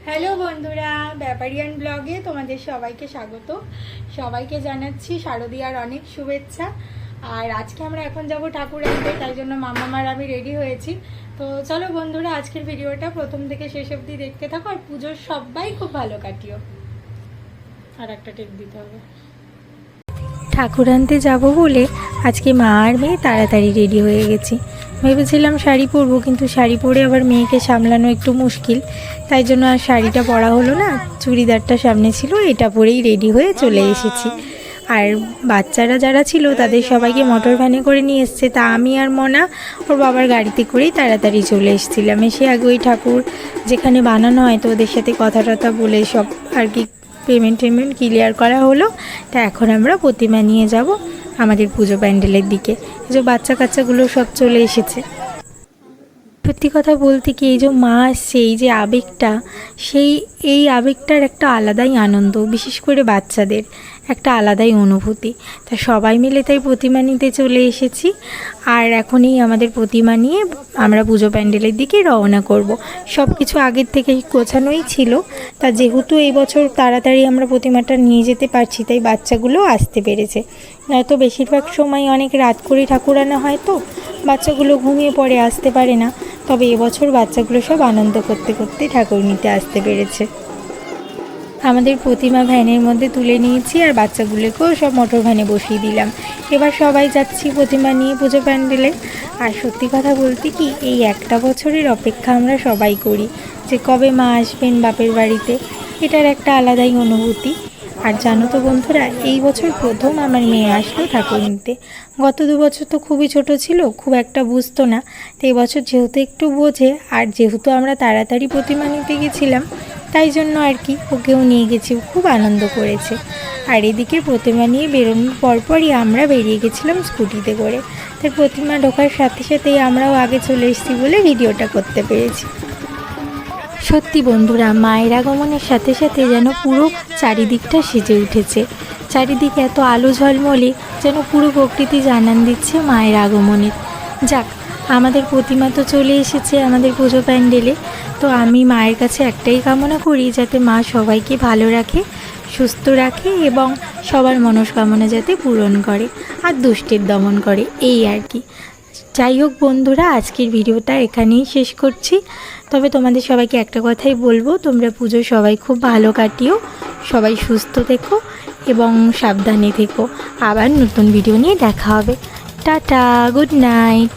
Hello বন্ধুরা, ব্যাপারিয়ান ব্লগে তোমাদের সবাইকে স্বাগত। সবাইকে জানাচ্ছি শারদীয়ার অনেক শুভেচ্ছা। আর আজকে আমরা এখন যাব ঠাকুর আনতে, তাই জন্য মামামার আমি রেডি হয়েছি। তো চলো বন্ধুরা, আজকের ভিডিওটা প্রথম থেকে শেষ অবধি দেখতে থাকো। আর পুজোর সবাই খুব ভালো কাটিও। আর একটা টেক দিতে হবে। ঠাকুর আনতে যাবো বলে আজকে মা আর মেয়ে তাড়াতাড়ি রেডি হয়ে গেছি। ভেবেছিলাম শাড়ি পরবো, কিন্তু শাড়ি পরে আবার মেয়েকে সামলানো একটু মুশকিল, তাই জন্য আর শাড়িটা পরা হলো না। চুড়িদারটা সামনে ছিল, এটা পরেই রেডি হয়ে চলে এসেছি। আর বাচ্চারা যারা ছিল তাদের সবাইকে মোটর ভ্যানে করে নিয়ে এসছে, তা আমি আর মনা ওর বাবার গাড়িতে করেই তাড়াতাড়ি চলে এসেছিলাম। এসে আগে ওই ঠাকুর যেখানে বানানো হয় তো ওদের সাথে কথা টথা বলে সব আর কি পেমেন্ট ক্লিয়ার করা হলো। তা এখন আমরা প্রতিমা নিয়ে যাব আমাদের পুজো প্যান্ডেলের দিকে। এই যে বাচ্চা কাচ্চাগুলো সব চলে এসেছে। সত্যি কথা বলতে কি, এই যে মা আসছে, এই যে আবেগটা, এই আবেগটার একটা আলাদাই আনন্দ, বিশেষ করে বাচ্চাদের একটা আলাদাই অনুভূতি। তা সবাই মিলে তাই প্রতিমা নিতে চলে এসেছি। আর এখনই আমাদের প্রতিমা নিয়ে আমরা পুজো প্যান্ডেলের দিকে রওনা করব। সব কিছু আগের থেকে গোছানোই ছিল। তা যেহেতু এই বছর তাড়াতাড়ি আমরা প্রতিমাটা নিয়ে যেতে পারছি, তাই বাচ্চাগুলো আসতে পেরেছে। নয়তো বেশিরভাগ সময় অনেক রাত করে ঠাকুর আনা হয়, তো বাচ্চাগুলো ঘুমিয়ে পড়ে, আসতে পারে না। তবে এবছর বাচ্চাগুলো সব আনন্দ করতে করতে ঠাকুর নিতে আসতে পেরেছে। আমাদের প্রতিমা ভ্যানের মধ্যে তুলে নিয়েছি, আর বাচ্চাগুলোকেও সব মোটর ভ্যানে বসিয়ে দিলাম। এবার সবাই যাচ্ছি প্রতিমা নিয়ে পুজো প্যান্ডেলে। আর সত্যি কথা বলতে কি, এই একটা বছরের অপেক্ষা আমরা সবাই করি যে কবে মা আসবেন বাপের বাড়িতে। এটার একটা আলাদাই অনুভূতি। আর জানো তো বন্ধুরা, এই বছর প্রথম আমার মেয়ে আসলো ঠাকুর নিতে। গত 2 বছর তো খুবই ছোট ছিল, খুব একটা বুঝতো না। তো এই বছর যেহেতু একটু বোঝে, আর যেহেতু আমরা তাড়াতাড়ি প্রতিমা নিতে গেছিলাম, তাই জন্য আর কি ওকেও নিয়ে গেছি। খুব আনন্দ করেছে। আর এদিকে প্রতিমা নিয়ে বেরোনোর পরপরই আমরা বেরিয়ে গেছিলাম স্কুটিতে করে। তাই প্রতিমা ঢোকার সাথে সাথেই আমরাও আগে চলে এসেছি বলে ভিডিওটা করতে পেরেছি। সত্যি বন্ধুরা, মায়ের আগমনের সাথে সাথে যেন পুরো চারিদিকটা সেজে উঠেছে। চারিদিকে এত আলো ঝলমলে, যেন পুরো প্রকৃতি জানান দিচ্ছে মায়ের আগমনের। যাক, আমাদের প্রতিমা তো চলে এসেছে আমাদের পুজো প্যান্ডেলে। তো আমি মায়ের কাছে একটাই কামনা করি, যাতে মা সবাইকে ভালো রাখে, সুস্থ রাখে, এবং সবার মনস্কামনা যাতে পূরণ করে আর দুষ্টের দমন করে, এই আর কি। যাই হোক বন্ধুরা, আজকের ভিডিওটা এখানেই শেষ করছি। তবে তোমাদের সবাইকে একটা কথাই বলবো, তোমরা পুজো সবাই খুব ভালো কাটিও, সবাই সুস্থ থেকো এবং সাবধানে থেকো। আবার নতুন ভিডিও নিয়ে দেখা হবে। Tata, good night.